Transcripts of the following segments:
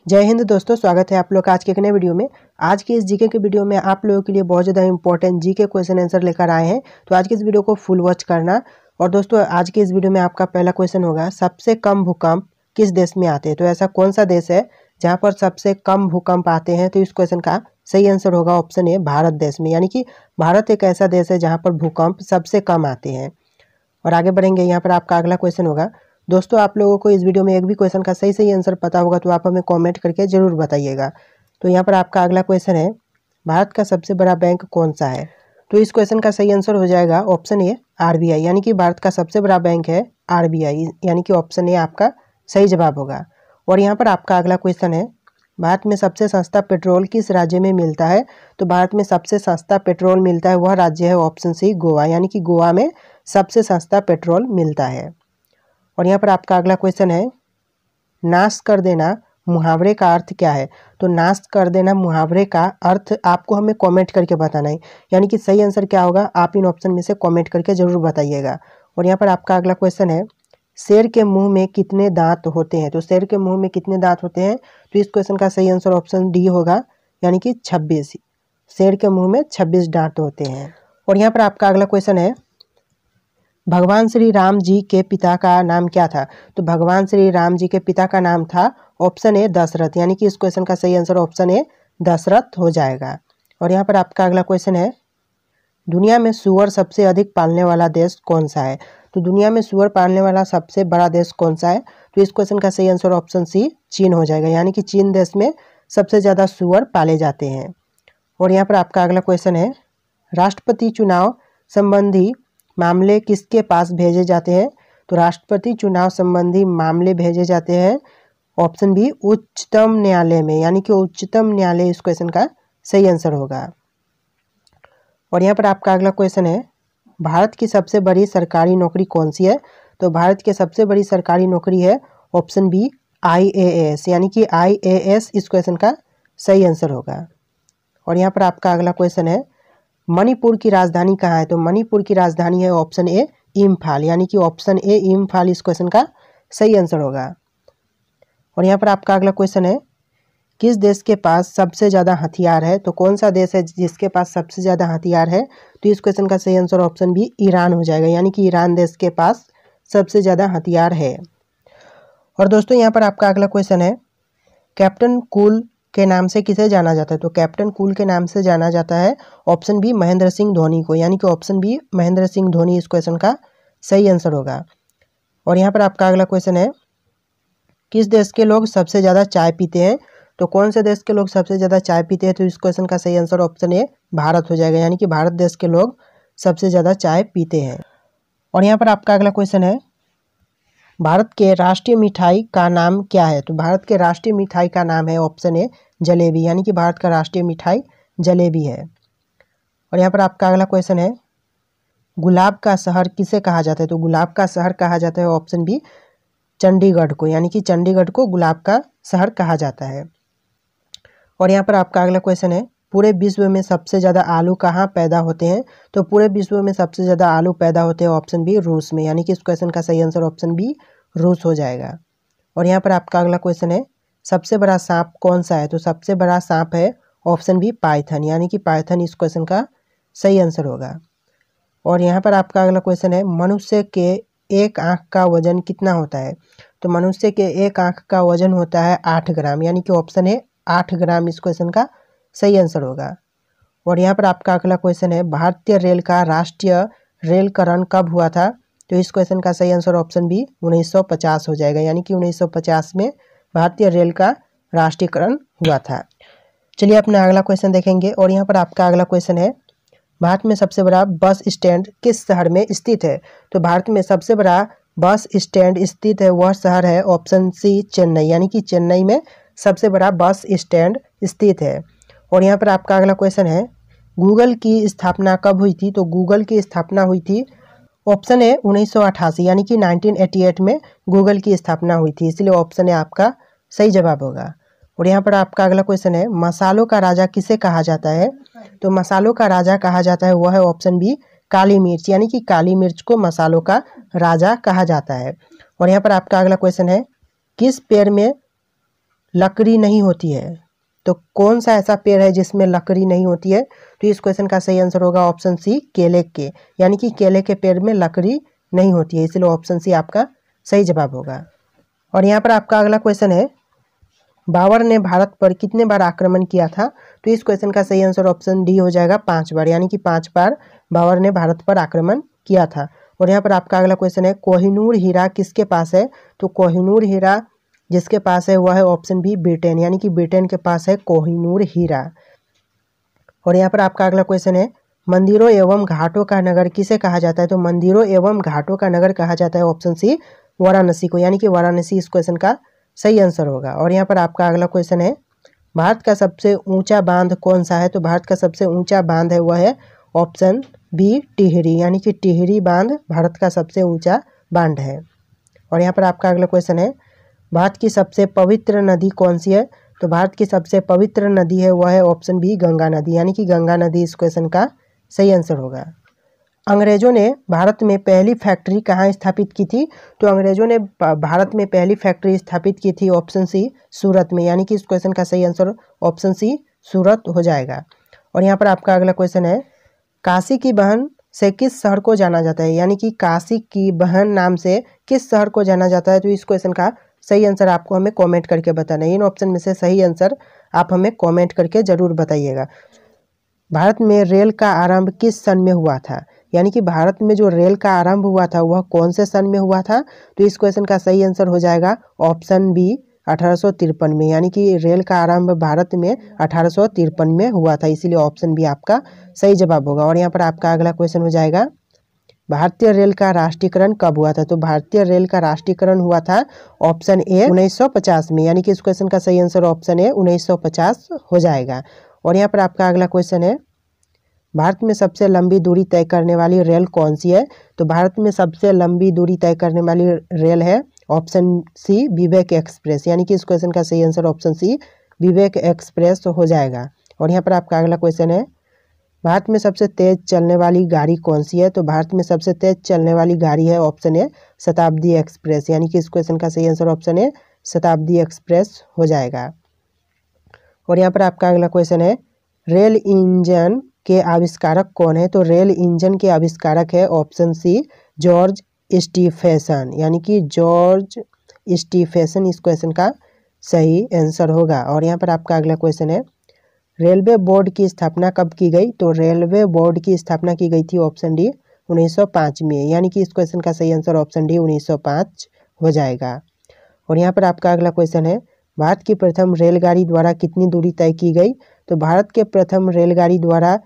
जय हिंद दोस्तों, स्वागत है आप लोग का आज के एक नए वीडियो में। आज की इस जीके के वीडियो में आप लोगों के लिए बहुत ज़्यादा इंपॉर्टेंट जीके क्वेश्चन आंसर लेकर आए हैं, तो आज की इस वीडियो को फुल वॉच करना। और दोस्तों आज की इस वीडियो में आपका पहला क्वेश्चन होगा, सबसे कम भूकंप किस देश में आते हैं। तो ऐसा कौन सा देश है जहाँ पर सबसे कम भूकंप आते हैं। तो इस क्वेश्चन का सही आंसर होगा ऑप्शन ए, भारत देश में। यानी कि भारत एक ऐसा देश है जहाँ पर भूकंप सबसे कम आते हैं। और आगे बढ़ेंगे, यहाँ पर आपका अगला क्वेश्चन होगा। दोस्तों आप लोगों को इस वीडियो में एक भी क्वेश्चन का सही आंसर पता होगा तो आप हमें कमेंट करके ज़रूर बताइएगा। तो यहाँ पर आपका अगला क्वेश्चन है, भारत का सबसे बड़ा बैंक कौन सा है। तो इस क्वेश्चन का सही आंसर हो जाएगा ऑप्शन ए, आरबीआई। यानी कि भारत का सबसे बड़ा बैंक है आरबीआई, यानी कि ऑप्शन ए आपका सही जवाब होगा। और यहाँ पर आपका अगला क्वेश्चन है, भारत में सबसे सस्ता पेट्रोल किस राज्य में मिलता है। तो भारत में सबसे सस्ता पेट्रोल मिलता है वह राज्य है ऑप्शन सी, गोवा। यानी कि गोवा में सबसे सस्ता पेट्रोल मिलता है। और यहाँ पर आपका अगला क्वेश्चन है, नाश कर देना मुहावरे का अर्थ क्या है। तो नाश कर देना मुहावरे का अर्थ आपको हमें कमेंट करके बताना है। यानी कि सही आंसर क्या होगा आप इन ऑप्शन में से कमेंट करके ज़रूर बताइएगा। और यहाँ पर आपका अगला क्वेश्चन है, शेर के मुंह में कितने दांत होते हैं। तो शेर के मुंह में कितने दांत होते हैं। तो इस क्वेश्चन का सही आंसर ऑप्शन डी होगा, यानी कि 26। शेर के मुंह में 26 दांत होते हैं। और यहाँ पर आपका अगला क्वेश्चन है, भगवान श्री राम जी के पिता का नाम क्या था। तो भगवान श्री राम जी के पिता का नाम था ऑप्शन ए, दशरथ। यानी कि इस क्वेश्चन का सही आंसर ऑप्शन ए, दशरथ हो जाएगा। और यहाँ पर आपका अगला क्वेश्चन है, दुनिया में सूअर सबसे अधिक पालने वाला देश कौन सा है। तो दुनिया में सूअर पालने वाला सबसे बड़ा देश कौन सा है। तो इस क्वेश्चन का सही आंसर ऑप्शन सी, चीन हो जाएगा। यानी कि चीन देश में सबसे ज़्यादा सूअर पाले जाते हैं। और यहाँ पर आपका अगला क्वेश्चन है, राष्ट्रपति चुनाव संबंधी मामले किसके पास भेजे जाते हैं। तो राष्ट्रपति चुनाव संबंधी मामले भेजे जाते हैं ऑप्शन बी, उच्चतम न्यायालय में। यानी कि उच्चतम न्यायालय इस क्वेश्चन का सही आंसर होगा। और यहाँ पर आपका अगला क्वेश्चन है, भारत की सबसे बड़ी सरकारी नौकरी कौन सी है। तो भारत की सबसे बड़ी सरकारी नौकरी है ऑप्शन बी, IAS। यानी कि IAS इस क्वेश्चन का सही आंसर होगा। और यहाँ पर आपका अगला क्वेश्चन है, मणिपुर की राजधानी कहाँ है। तो मणिपुर की राजधानी है ऑप्शन ए, इम्फाल। यानी कि ऑप्शन ए, इम्फाल इस क्वेश्चन का सही आंसर होगा। और यहाँ पर आपका अगला क्वेश्चन है, किस देश के पास सबसे ज़्यादा हथियार है। तो कौन सा देश है जिसके पास सबसे ज़्यादा हथियार है। तो इस क्वेश्चन का सही आंसर ऑप्शन बी, ईरान हो जाएगा। यानी कि ईरान देश के पास सबसे ज़्यादा हथियार है। और दोस्तों यहाँ पर आपका अगला क्वेश्चन है, कैप्टन कूल के नाम से किसे जाना जाता है। तो कैप्टन कूल के नाम से जाना जाता है ऑप्शन बी, महेंद्र सिंह धोनी को। यानी कि ऑप्शन बी, महेंद्र सिंह धोनी इस क्वेश्चन का सही आंसर होगा। और यहाँ पर आपका अगला क्वेश्चन है, किस देश के लोग सबसे ज़्यादा चाय पीते हैं। तो कौन से देश के लोग सबसे ज़्यादा चाय पीते हैं। तो इस क्वेश्चन का सही आंसर ऑप्शन ए, भारत हो जाएगा। यानी कि भारत देश के लोग सबसे ज़्यादा चाय पीते हैं। और यहाँ पर आपका अगला क्वेश्चन है, भारत के राष्ट्रीय मिठाई का नाम क्या है। तो भारत के राष्ट्रीय मिठाई का नाम है ऑप्शन ए, जलेबी। यानी कि भारत का राष्ट्रीय मिठाई जलेबी है। और यहाँ पर आपका अगला क्वेश्चन है, गुलाब का शहर किसे कहा जाता है। तो गुलाब का शहर कहा जाता है ऑप्शन बी, चंडीगढ़ को। यानी कि चंडीगढ़ को गुलाब का शहर कहा जाता है। और यहाँ पर आपका अगला क्वेश्चन है, पूरे विश्व में सबसे ज़्यादा आलू कहाँ पैदा होते हैं। तो पूरे विश्व में सबसे ज़्यादा आलू पैदा होते हैं ऑप्शन बी, रूस में। यानी कि इस क्वेश्चन का सही आंसर ऑप्शन बी, रूस हो जाएगा। और यहाँ पर आपका अगला क्वेश्चन है, सबसे बड़ा सांप कौन सा है। तो सबसे बड़ा सांप है ऑप्शन बी, पाइथन। यानी कि पाइथन इस क्वेश्चन का सही आंसर होगा। और यहाँ पर आपका अगला क्वेश्चन है, मनुष्य के एक आँख का वजन कितना होता है। तो मनुष्य के एक आँख का वजन होता है 8 ग्राम। यानी कि ऑप्शन है 8 ग्राम इस क्वेश्चन का सही आंसर होगा। और यहाँ पर आपका अगला क्वेश्चन है, भारतीय रेल का राष्ट्रीय रेलकरण कब हुआ था। तो इस क्वेश्चन का सही आंसर ऑप्शन बी, 1950 हो जाएगा। यानी कि 1950 में भारतीय रेल का राष्ट्रीयकरण हुआ था। चलिए अपना अगला क्वेश्चन देखेंगे। और यहाँ पर आपका अगला क्वेश्चन है, भारत में सबसे बड़ा बस स्टैंड किस शहर में स्थित है। तो भारत में सबसे बड़ा बस स्टैंड स्थित है वह शहर है ऑप्शन सी, चेन्नई। यानी कि चेन्नई में सबसे बड़ा बस स्टैंड स्थित है। और यहाँ पर आपका अगला क्वेश्चन है, गूगल की स्थापना कब हुई थी। तो गूगल की स्थापना हुई थी ऑप्शन है 1988। यानी कि 1988 में गूगल की स्थापना हुई थी, इसलिए ऑप्शन है आपका सही जवाब होगा। और यहाँ पर आपका अगला क्वेश्चन है, मसालों का राजा किसे कहा जाता है। तो मसालों का राजा कहा जाता है वह है ऑप्शन बी, काली मिर्च। यानी कि काली मिर्च को मसालों का राजा कहा जाता है। और यहाँ पर आपका अगला क्वेश्चन है, किस पेड़ में लकड़ी नहीं होती है। तो कौन सा ऐसा पेड़ है जिसमें लकड़ी नहीं होती है? तो इस क्वेश्चन का सही आंसर होगा ऑप्शन सी, केले के, यानी कि केले के पेड़ में लकड़ी नहीं होती है, इसलिए ऑप्शन सी आपका सही जवाब होगा। और यहाँ पर आपका अगला क्वेश्चन है, बाबर ने भारत पर कितने बार आक्रमण किया था? तो इस क्वेश्चन का सही आंसर ऑप्शन डी हो जाएगा 5 बार, यानी कि 5 बार बाबर ने भारत पर आक्रमण किया था। और यहाँ पर आपका अगला क्वेश्चन है, कोहिनूर हीरा किसके पास है? तो कोहिनूर हीरा जिसके पास है वह है ऑप्शन बी, ब्रिटेन, यानी कि ब्रिटेन के पास है कोहिनूर हीरा। और यहाँ पर आपका अगला क्वेश्चन है, मंदिरों एवं घाटों का नगर किसे कहा जाता है? तो मंदिरों एवं घाटों का नगर कहा जाता है ऑप्शन सी, वाराणसी को, यानी कि वाराणसी इस क्वेश्चन का सही आंसर होगा। और यहाँ पर आपका अगला क्वेश्चन है, भारत का सबसे ऊंचा बांध कौन सा है? तो भारत का सबसे ऊंचा बांध है वह है ऑप्शन बी, टिहरी, यानी कि टिहरी बांध भारत का सबसे ऊंचा बांध है। और यहाँ पर आपका अगला क्वेश्चन है, भारत की सबसे पवित्र नदी कौन सी है? तो भारत की सबसे पवित्र नदी है वह है ऑप्शन बी, गंगा नदी, यानी कि गंगा नदी इस क्वेश्चन का सही आंसर होगा। अंग्रेजों ने भारत में पहली फैक्ट्री कहाँ स्थापित की थी? तो अंग्रेजों ने भारत में पहली फैक्ट्री स्थापित की थी ऑप्शन सी, सूरत में, यानी कि इस क्वेश्चन का सही आंसर ऑप्शन सी, सूरत हो जाएगा। और यहाँ पर आपका अगला क्वेश्चन है, काशी की बहन से किस शहर को जाना जाता है? यानी कि काशी की बहन नाम से किस शहर को जाना जाता है? तो इस क्वेश्चन का सही आंसर आपको हमें कमेंट करके बताना है। इन ऑप्शन में से सही आंसर आप हमें कमेंट करके ज़रूर बताइएगा। भारत में रेल का आरंभ किस सन में हुआ था? यानी कि भारत में जो रेल का आरंभ हुआ था वह कौन से सन में हुआ था? तो इस क्वेश्चन का सही आंसर हो जाएगा ऑप्शन बी, 1853 में, यानी कि रेल का आरंभ भारत में 1853 में हुआ था, इसीलिए ऑप्शन बी आपका सही जवाब होगा। और यहाँ पर आपका अगला क्वेश्चन हो जाएगा, भारतीय रेल का राष्ट्रीयकरण कब हुआ था? तो भारतीय रेल का राष्ट्रीयकरण हुआ था ऑप्शन ए, 1950 में, यानी कि इस क्वेश्चन का सही आंसर ऑप्शन ए, 1950 हो जाएगा। और यहाँ पर आपका अगला क्वेश्चन है, भारत में सबसे लंबी दूरी तय करने वाली रेल कौन सी है? तो भारत में सबसे लंबी दूरी तय करने वाली रेल है ऑप्शन सी, विवेक एक्सप्रेस, यानी कि इस क्वेश्चन का सही आंसर ऑप्शन सी, विवेक एक्सप्रेस हो जाएगा। और यहाँ पर आपका अगला क्वेश्चन है, भारत में सबसे तेज चलने वाली गाड़ी कौन सी है? तो भारत में सबसे तेज चलने वाली गाड़ी है ऑप्शन ए, शताब्दी एक्सप्रेस, यानी कि इस क्वेश्चन का सही आंसर ऑप्शन ए, शताब्दी एक्सप्रेस हो जाएगा। और यहाँ पर आपका अगला क्वेश्चन है, रेल इंजन के आविष्कारक कौन है? तो रेल इंजन के आविष्कारक है ऑप्शन सी, जॉर्ज स्टीफेसन, यानी कि जॉर्ज स्टीफेसन इस क्वेश्चन का सही आंसर होगा। और यहाँ पर आपका अगला क्वेश्चन है, रेलवे बोर्ड की स्थापना कब की गई? तो रेलवे बोर्ड की स्थापना की गई थी ऑप्शन डी, 1905 में, यानी कि इस क्वेश्चन का सही आंसर ऑप्शन डी, 1905 हो जाएगा। और यहाँ पर आपका अगला क्वेश्चन है, भारत की प्रथम रेलगाड़ी द्वारा कितनी दूरी तय की गई? तो भारत के प्रथम रेलगाड़ी द्वारा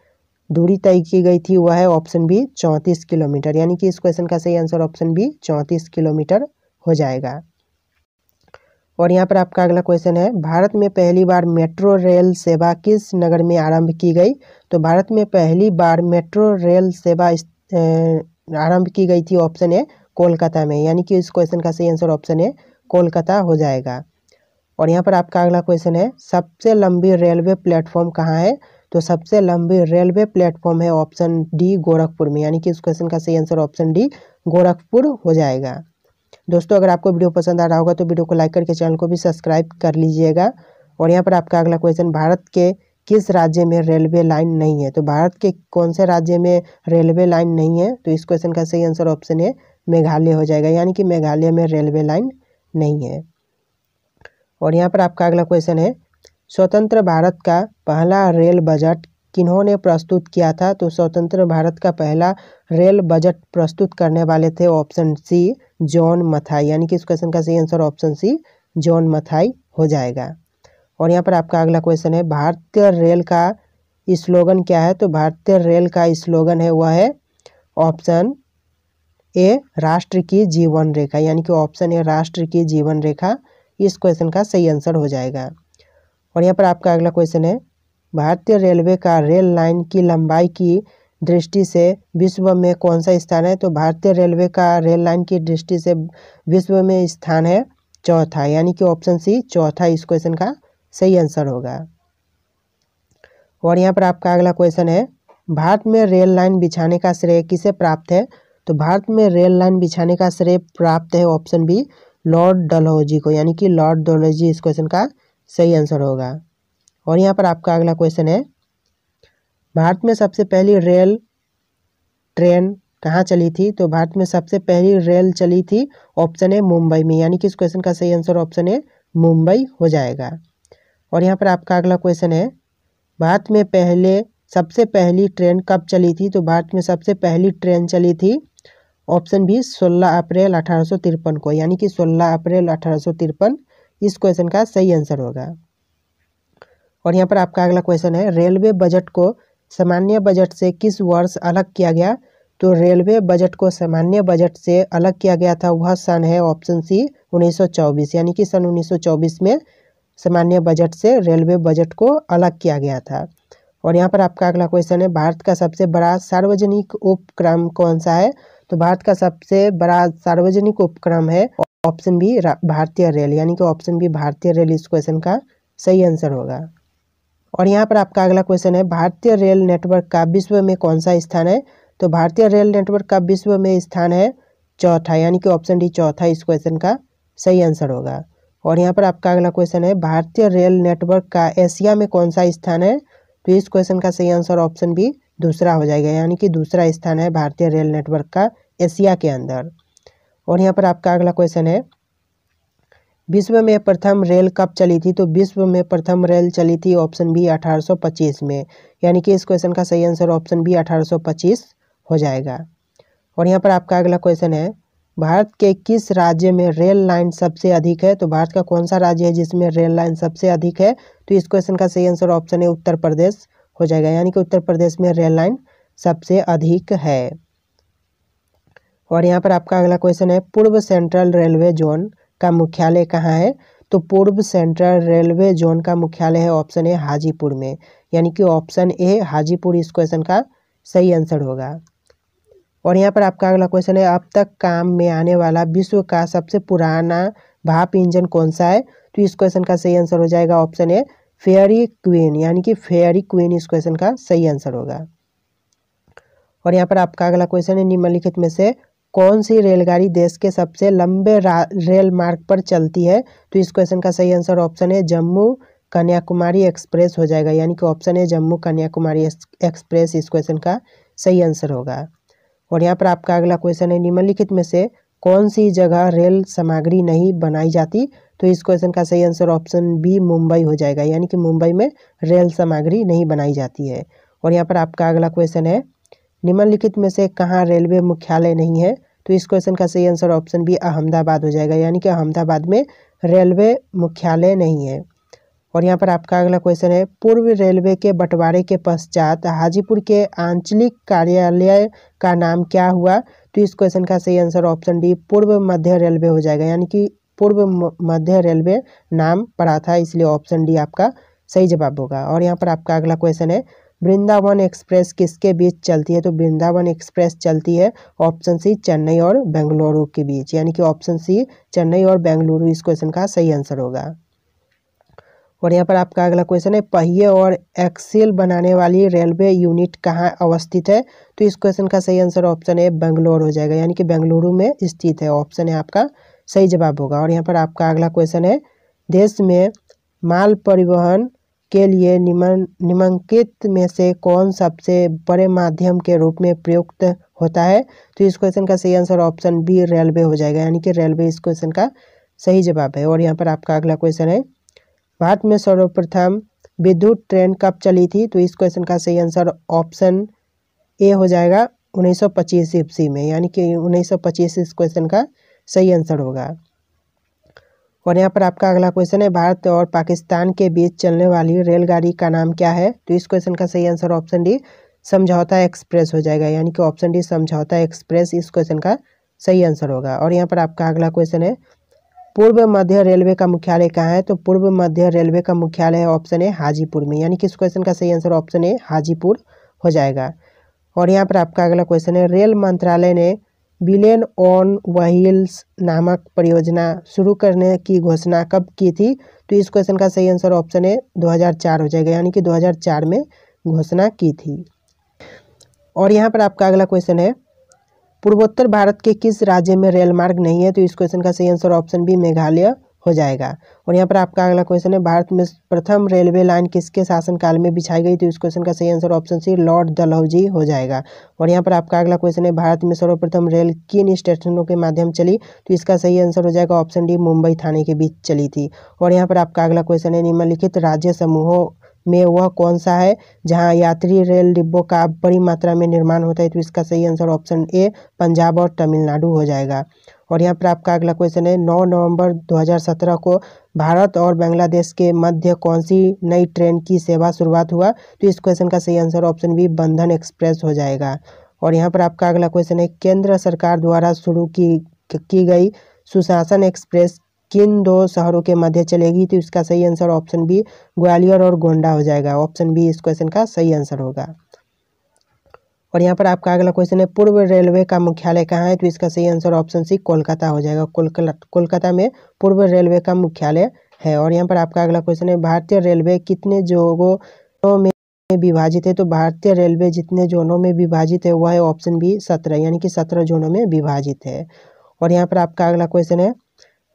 दूरी तय की गई थी वह है ऑप्शन बी, 34 किलोमीटर, यानी कि इस क्वेश्चन का सही आंसर ऑप्शन बी, 34 किलोमीटर हो जाएगा। और यहाँ पर आपका अगला क्वेश्चन है, भारत में पहली बार मेट्रो रेल सेवा किस नगर में आरंभ की गई? तो भारत में पहली बार मेट्रो रेल सेवा आरंभ की गई थी ऑप्शन ए, कोलकाता में, यानी कि इस क्वेश्चन का सही आंसर ऑप्शन ए, कोलकाता हो जाएगा। और यहाँ पर आपका अगला क्वेश्चन है, सबसे लंबी रेलवे प्लेटफॉर्म कहाँ है? तो सबसे लंबी रेलवे प्लेटफॉर्म है ऑप्शन डी, गोरखपुर में, यानी कि इस क्वेश्चन का सही आंसर ऑप्शन डी, गोरखपुर हो जाएगा। दोस्तों अगर आपको वीडियो पसंद आ रहा होगा तो वीडियो को लाइक करके चैनल को भी सब्सक्राइब कर लीजिएगा। और यहाँ पर आपका अगला क्वेश्चन, भारत के किस राज्य में रेलवे लाइन नहीं है? तो भारत के कौन से राज्य में रेलवे लाइन नहीं है? तो इस क्वेश्चन का सही आंसर ऑप्शन है, मेघालय हो जाएगा, यानी कि मेघालय में रेलवे लाइन नहीं है। और यहाँ पर आपका अगला क्वेश्चन है, स्वतंत्र भारत का पहला रेल बजट किन्होंने प्रस्तुत किया था? तो स्वतंत्र भारत का पहला रेल बजट प्रस्तुत करने वाले थे ऑप्शन सी, जॉन मथाई, यानी कि इस क्वेश्चन का सही answer option C, John Mathai हो जाएगा। और यहाँ पर आपका अगला क्वेश्चन है, भारतीय रेल का स्लोगन क्या है? तो भारतीय रेल का स्लोगन है वह है ऑप्शन ए, राष्ट्र की जीवन रेखा, यानी कि ऑप्शन ए, राष्ट्र की जीवन रेखा इस क्वेश्चन का सही आंसर हो जाएगा। और यहाँ पर आपका अगला क्वेश्चन है, भारतीय रेलवे का रेल लाइन की लंबाई की दृष्टि से विश्व में कौन सा स्थान है? तो भारतीय रेलवे का रेल लाइन की दृष्टि से विश्व में स्थान है चौथा, यानी कि ऑप्शन सी, चौथा इस क्वेश्चन का सही आंसर होगा। और यहाँ पर आपका अगला क्वेश्चन है, भारत में रेल लाइन बिछाने का श्रेय किसे प्राप्त है? तो भारत में रेल लाइन बिछाने का श्रेय प्राप्त है ऑप्शन बी, लॉर्ड डलहौजी को, यानी कि लॉर्ड डलहौजी इस क्वेश्चन का सही आंसर होगा। और यहाँ पर आपका अगला क्वेश्चन है, भारत में सबसे पहली रेल ट्रेन कहाँ चली थी? तो भारत में सबसे पहली रेल चली थी, ऑप्शन है मुंबई में, यानी कि इस क्वेश्चन का सही आंसर ऑप्शन है मुंबई हो जाएगा। और यहाँ पर आपका अगला क्वेश्चन है, भारत में सबसे पहली ट्रेन कब चली थी? तो भारत में सबसे पहली ट्रेन चली थी, ऑप्शन बी 16 अप्रैल 1853 को, यानी कि 16 अप्रैल 1853 इस क्वेश्चन का सही आंसर होगा। और यहाँ पर आपका अगला क्वेश्चन है, रेलवे बजट को सामान्य बजट से किस वर्ष अलग किया गया? तो रेलवे बजट को सामान्य बजट से अलग किया गया था, वह सन है ऑप्शन सी 1924, यानी कि सन 1924 में सामान्य बजट से रेलवे बजट को अलग किया गया था। और यहाँ पर आपका अगला क्वेश्चन है, भारत का सबसे बड़ा सार्वजनिक उपक्रम कौन सा है? तो भारत का सबसे बड़ा सार्वजनिक उपक्रम है ऑप्शन बी भारतीय रेल, यानी कि ऑप्शन बी भारतीय रेल इस क्वेश्चन का सही आंसर होगा। और यहाँ पर आपका अगला क्वेश्चन है, भारतीय रेल नेटवर्क का विश्व में कौन सा स्थान है? तो भारतीय रेल नेटवर्क का विश्व में स्थान है चौथा, यानी कि ऑप्शन डी चौथा इस क्वेश्चन का सही आंसर होगा। और यहाँ पर आपका अगला क्वेश्चन है, भारतीय रेल नेटवर्क का एशिया में कौन सा स्थान है? तो इस क्वेश्चन का सही आंसर ऑप्शन बी दूसरा हो जाएगा, यानी कि दूसरा स्थान है भारतीय रेल नेटवर्क का एशिया के अंदर। और यहाँ पर आपका अगला क्वेश्चन है, विश्व में प्रथम रेल कब चली थी? तो विश्व में प्रथम रेल चली थी ऑप्शन बी 1825 में, यानी कि इस क्वेश्चन का सही आंसर ऑप्शन बी 1825 हो जाएगा। और यहाँ पर आपका अगला क्वेश्चन है, भारत के किस राज्य में रेल लाइन सबसे अधिक है? तो भारत का कौन सा राज्य है जिसमें रेल लाइन सबसे अधिक है? तो इस क्वेश्चन का सही आंसर ऑप्शन है उत्तर प्रदेश हो जाएगा, यानी कि उत्तर प्रदेश में रेल लाइन सबसे अधिक है। और यहाँ पर आपका अगला क्वेश्चन है, पूर्व सेंट्रल रेलवे जोन का मुख्यालय कहाँ है? तो पूर्व सेंट्रल रेलवे जोन का मुख्यालय है ऑप्शन ए हाजीपुर में, यानी कि ऑप्शन ए हाजीपुर इस क्वेश्चन का सही आंसर होगा। और यहाँ पर आपका अगला क्वेश्चन है, अब तक काम में आने वाला विश्व का सबसे पुराना भाप इंजन कौन सा है? तो इस क्वेश्चन का सही आंसर हो जाएगा ऑप्शन ए फेयरी क्वीन, यानी कि फेयरी क्वीन इस क्वेश्चन का सही आंसर होगा। और यहाँ पर आपका अगला क्वेश्चन है, निम्नलिखित में से कौन सी रेलगाड़ी देश के सबसे लंबे रेल मार्ग पर चलती है? तो इस क्वेश्चन का सही आंसर ऑप्शन है जम्मू कन्याकुमारी एक्सप्रेस हो जाएगा, यानी कि ऑप्शन है जम्मू कन्याकुमारी एक्सप्रेस इस क्वेश्चन का सही आंसर होगा। और यहाँ पर आपका अगला क्वेश्चन है, निम्नलिखित में से कौन सी जगह रेल सामग्री नहीं बनाई जाती? तो इस क्वेश्चन का सही आंसर ऑप्शन बी मुंबई हो जाएगा, यानी कि मुंबई में रेल सामग्री नहीं बनाई जाती है। और यहाँ पर आपका अगला क्वेश्चन है, निम्नलिखित में से कहाँ रेलवे मुख्यालय नहीं है? तो इस क्वेश्चन का सही आंसर ऑप्शन बी अहमदाबाद हो जाएगा, यानी कि अहमदाबाद में रेलवे मुख्यालय नहीं है। और यहाँ पर आपका अगला क्वेश्चन है, पूर्व रेलवे के बंटवारे के पश्चात हाजीपुर के आंचलिक कार्यालय का नाम क्या हुआ? तो इस क्वेश्चन का सही आंसर ऑप्शन डी पूर्व मध्य रेलवे हो जाएगा, यानी कि पूर्व मध्य रेलवे नाम पड़ा था, इसलिए ऑप्शन डी आपका सही जवाब होगा। और यहाँ पर आपका अगला क्वेश्चन है, वृंदावन एक्सप्रेस किसके बीच चलती है? तो वृंदावन एक्सप्रेस चलती है ऑप्शन सी चेन्नई और बेंगलुरु के बीच, यानी कि ऑप्शन सी चेन्नई और बेंगलुरु इस क्वेश्चन का सही आंसर होगा। और यहाँ पर आपका अगला क्वेश्चन है, पहिए और एक्सेल बनाने वाली रेलवे यूनिट कहाँ अवस्थित है? तो इस क्वेश्चन का सही आंसर ऑप्शन है बेंगलुरु हो जाएगा, यानी कि बेंगलुरु में स्थित है, ऑप्शन है आपका सही जवाब होगा। और यहाँ पर आपका अगला क्वेश्चन है, देश में माल परिवहन के लिए निम्नलिखित में से कौन सबसे बड़े माध्यम के रूप में प्रयुक्त होता है? तो इस क्वेश्चन का सही आंसर ऑप्शन बी रेलवे हो जाएगा, यानी कि रेलवे इस क्वेश्चन का सही जवाब है। और यहाँ पर आपका अगला क्वेश्चन है, भारत में सर्वप्रथम विद्युत ट्रेन कब चली थी? तो इस क्वेश्चन का सही आंसर ऑप्शन ए हो जाएगा 1925 ईस्वी में, यानी कि 1925 इस क्वेश्चन का सही आंसर होगा। और यहाँ पर आपका अगला क्वेश्चन है, भारत और पाकिस्तान के बीच चलने वाली रेलगाड़ी का नाम क्या है? तो इस क्वेश्चन का सही आंसर ऑप्शन डी समझौता एक्सप्रेस हो जाएगा, यानी कि ऑप्शन डी समझौता एक्सप्रेस इस क्वेश्चन का सही आंसर होगा। और यहाँ पर आपका अगला क्वेश्चन है, पूर्व मध्य रेलवे का मुख्यालय कहाँ है? तो पूर्व मध्य रेलवे का मुख्यालय है ऑप्शन है हाजीपुर में, यानी कि इस क्वेश्चन का सही आंसर ऑप्शन है हाजीपुर हो जाएगा। और यहाँ पर आपका अगला क्वेश्चन है, रेल मंत्रालय ने बिलियन ऑन व्हील्स नामक परियोजना शुरू करने की घोषणा कब की थी? तो इस क्वेश्चन का सही आंसर ऑप्शन है 2004 हो जाएगा, यानी कि 2004 में घोषणा की थी। और यहाँ पर आपका अगला क्वेश्चन है, पूर्वोत्तर भारत के किस राज्य में रेल मार्ग नहीं है? तो इस क्वेश्चन का सही आंसर ऑप्शन बी मेघालय हो जाएगा। और यहाँ पर आपका अगला क्वेश्चन है, भारत में प्रथम रेलवे लाइन किसके शासनकाल में बिछाई गई? तो इस क्वेश्चन का सही answer option C Lord Dalhousie हो जाएगा। और यहाँ पर आपका अगला क्वेश्चन है, भारत में सर्वप्रथम रेल किन स्टेशनों के माध्यम चली? तो इसका सही आंसर हो जाएगा ऑप्शन डी मुंबई थाने के बीच चली थी। और यहाँ पर आपका अगला क्वेश्चन है, निम्नलिखित राज्य समूहों में वह कौन सा है जहां यात्री रेल डिब्बों का बड़ी मात्रा में निर्माण होता है? तो इसका सही आंसर ऑप्शन ए पंजाब और तमिलनाडु हो जाएगा। और यहाँ पर आपका अगला क्वेश्चन है, 9 नवंबर 2017 को भारत और बांग्लादेश के मध्य कौन सी नई ट्रेन की सेवा शुरुआत हुआ? तो इस क्वेश्चन का सही आंसर ऑप्शन बी बंधन एक्सप्रेस हो जाएगा। और यहाँ पर आपका अगला क्वेश्चन है, केंद्र सरकार द्वारा शुरू की गई सुशासन एक्सप्रेस किन 2 शहरों के मध्य चलेगी? तो इसका सही आंसर ऑप्शन बी ग्वालियर और गोंडा हो जाएगा। ऑप्शन बी इस क्वेश्चन का सही आंसर होगा। और यहाँ पर आपका अगला क्वेश्चन है, पूर्व रेलवे का मुख्यालय कहाँ है? तो इसका सही आंसर ऑप्शन सी कोलकाता हो जाएगा। कोलकाता में पूर्व रेलवे का मुख्यालय है। और यहाँ पर आपका अगला क्वेश्चन है, भारतीय रेलवे कितने जोनों में विभाजित है? तो भारतीय रेलवे जितने जोनों में विभाजित है वह है ऑप्शन बी 17, यानी कि 17 जोनों में विभाजित है। और यहाँ पर आपका अगला क्वेश्चन है,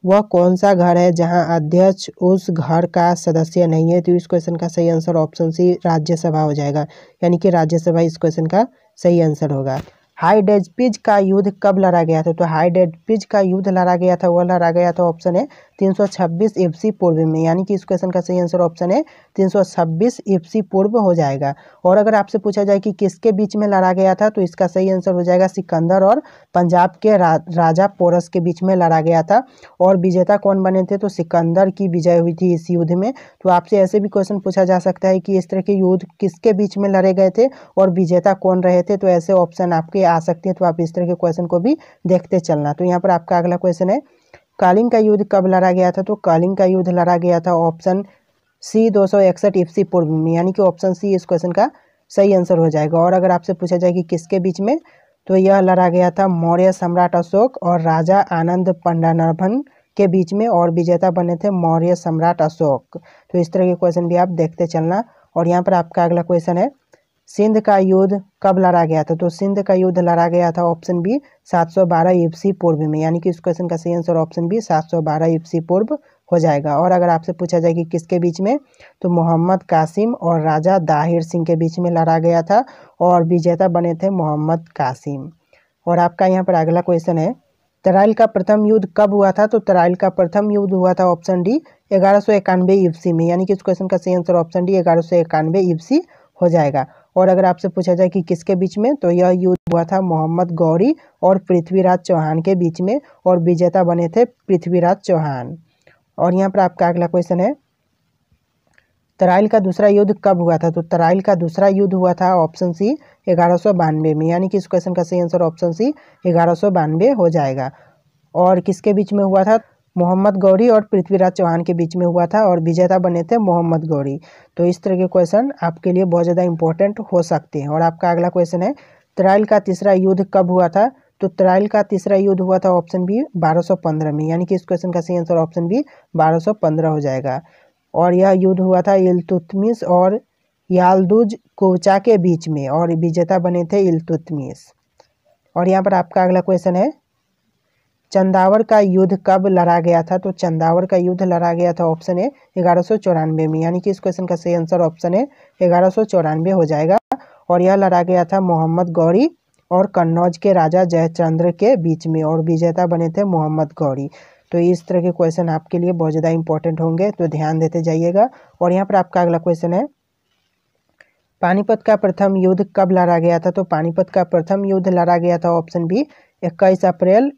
वह कौन सा घर है जहां अध्यक्ष उस घर का सदस्य नहीं है? तो इस क्वेश्चन का सही आंसर ऑप्शन सी राज्यसभा हो जाएगा, यानी कि राज्यसभा इस क्वेश्चन का सही आंसर होगा। हाइडेंटिज का युद्ध कब लड़ा गया था? तो हाइडेंटिज का युद्ध लड़ा गया था, वह लड़ा गया था ऑप्शन है 326 ईस्वी पूर्व में, यानी कि इस क्वेश्चन का सही आंसर ऑप्शन है 326 ईस्वी पूर्व हो जाएगा। और अगर आपसे पूछा जाए कि किसके बीच में लड़ा गया था, तो इसका सही आंसर हो जाएगा सिकंदर और पंजाब के राजा पोरस के बीच में लड़ा गया था। और विजेता कौन बने थे? तो सिकंदर की विजय हुई थी इस युद्ध में। तो आपसे ऐसे भी क्वेश्चन पूछा जा सकता है कि इस तरह के युद्ध किसके बीच में लड़े गए थे और विजेता कौन रहे थे? तो ऐसे ऑप्शन आपके आ सकते हैं, तो आप इस तरह के क्वेश्चन को भी देखते चलना। तो यहाँ पर आपका अगला क्वेश्चन है, कलिंग का युद्ध कब लड़ा गया था? तो कलिंग का युद्ध लड़ा गया था ऑप्शन सी 261 ईस्वी पूर्व में, यानी कि ऑप्शन सी इस क्वेश्चन का सही आंसर हो जाएगा। और अगर आपसे पूछा जाए कि किसके बीच में, तो यह लड़ा गया था मौर्य सम्राट अशोक और राजा आनंद पंडानभन के बीच में, और विजेता बने थे मौर्य सम्राट अशोक। तो इस तरह के क्वेश्चन भी आप देखते चलना। और यहाँ पर आपका अगला क्वेश्चन है, सिंध का युद्ध कब लड़ा गया था? तो सिंध का युद्ध लड़ा गया था ऑप्शन बी 712 ईस्वी पूर्व में, यानी कि इस क्वेश्चन का सही आंसर ऑप्शन बी 712 ईस्वी पूर्व हो जाएगा। और अगर आपसे पूछा जाए कि किसके बीच में, तो मोहम्मद कासिम और राजा दाहिर सिंह के बीच में लड़ा गया था और विजेता बने थे मोहम्मद कासिम। और आपका यहाँ पर अगला क्वेश्चन है, तराइल का प्रथम युद्ध कब हुआ था? तो तराइल का प्रथम युद्ध हुआ था ऑप्शन डी 1191 ईस्वी में, यानी कि इस क्वेश्चन का सही आंसर ऑप्शन डी 1191 ईस्वी हो जाएगा। और अगर आपसे पूछा जाए कि किसके बीच में, तो यह युद्ध हुआ था मोहम्मद गौरी और पृथ्वीराज चौहान के बीच में, और विजेता बने थे पृथ्वीराज चौहान। और यहाँ पर आपका अगला क्वेश्चन है, तराइल का दूसरा युद्ध कब हुआ था? तो तराइल का दूसरा युद्ध हुआ था ऑप्शन सी 1192 में, यानी कि इस क्वेश्चन का सही आंसर ऑप्शन सी 1192 हो जाएगा। और किसके बीच में हुआ था? मोहम्मद गौरी और पृथ्वीराज चौहान के बीच में हुआ था, और विजेता बने थे मोहम्मद गौरी। तो इस तरह के क्वेश्चन आपके लिए बहुत ज़्यादा इंपॉर्टेंट हो सकते हैं। और आपका अगला क्वेश्चन है, तराइल का तीसरा युद्ध कब हुआ था? तो तराइल का तीसरा युद्ध हुआ था ऑप्शन बी 1215 में, यानी कि इस क्वेश्चन का सही आंसर ऑप्शन बी 1215 हो जाएगा। और यह युद्ध हुआ था इल्तुतमिश और याल्दुज कोचा के बीच में, और विजेता बने थे इल्तुतमिश। और यहाँ पर आपका अगला क्वेश्चन है, चंदावर का युद्ध कब लड़ा गया था? तो चंदावर का युद्ध लड़ा गया था ऑप्शन है 1194 में, यानी कि इस क्वेश्चन का सही आंसर ऑप्शन है 1194 हो जाएगा। और यह लड़ा गया था मोहम्मद गौरी और कन्नौज के राजा जयचंद्र के बीच में, और विजेता बने थे मोहम्मद गौरी। तो इस तरह के क्वेश्चन आपके लिए बहुत ज़्यादा इंपॉर्टेंट होंगे, तो ध्यान देते जाइएगा। और यहाँ पर आपका अगला क्वेश्चन है, पानीपत का प्रथम युद्ध कब लड़ा गया था? तो पानीपत का प्रथम युद्ध लड़ा गया था ऑप्शन बी 21 अप्रैल